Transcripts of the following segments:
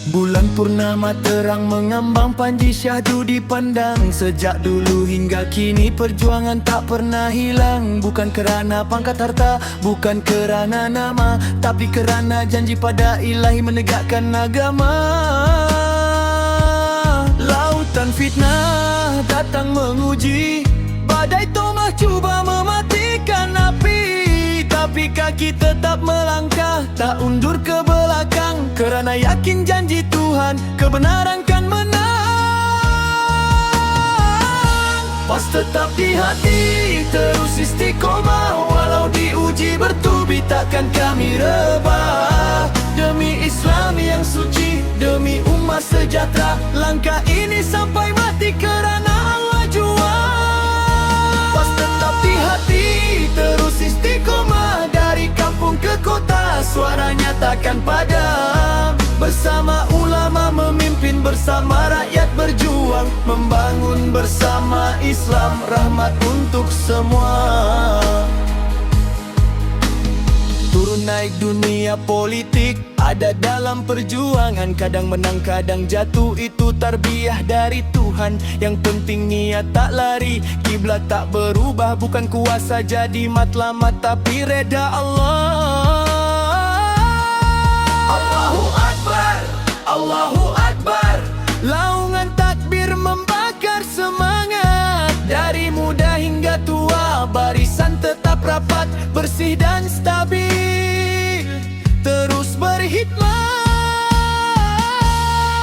Bulan purnama terang mengambang, panji syahdu dipandang. Sejak dulu hingga kini perjuangan tak pernah hilang. Bukan kerana pangkat harta, bukan kerana nama, tapi kerana janji pada ilahi menegakkan agama. Lautan fitnah datang menguji, badai tomah cuba mematikan api, tapi kaki tetap melangkah, tak undur ke belakang, kerana yakin janji Tuhan, kebenaran kan menang. Pas tetap di hati, terus istiqomah, walau diuji bertubi takkan kami rebah. Demi Islam yang suci, demi umat sejahtera, langkah ini sampai mati kerana Allah jua. Pas tetap di hati, terus istiqomah, dari kampung ke kota, suaranya takkan padam. Bersama ulama memimpin, bersama rakyat berjuang, membangun bersama Islam, rahmat untuk semua. Turun naik dunia politik, ada dalam perjuangan, kadang menang kadang jatuh, itu tarbiyah dari Tuhan. Yang penting niat tak lari, kiblat tak berubah, bukan kuasa jadi matlamat, tapi reda Allah. Allahu Akbar, Allahu Akbar, laungan takbir membakar semangat. Dari muda hingga tua, barisan tetap rapat, bersih dan stabil, terus berkhidmat.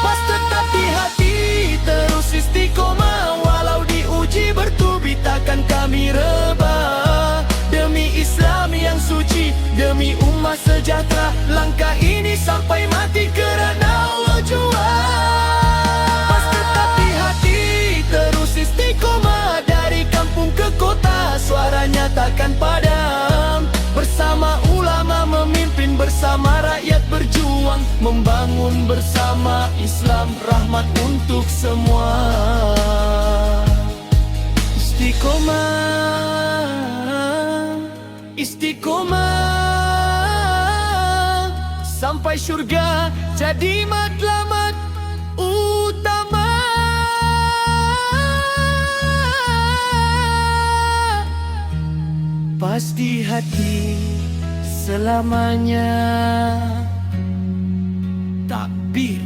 Pas tetap di hati, terus istiqomah, walau diuji bertubi takkan kami rebah. Demi Islam yang suci, demi umat sejahtera, langkah ini sampai mati kerana Allah jua. Pas tetap di hati, terus istiqomah, dari kampung ke kota, suaranya takkan padam. Bersama ulama memimpin, bersama rakyat berjuang, membangun bersama Islam, rahmat untuk semua. Istiqomah, istiqomah, sampai syurga jadi matlamat utama. Pas di hati selamanya, takbir.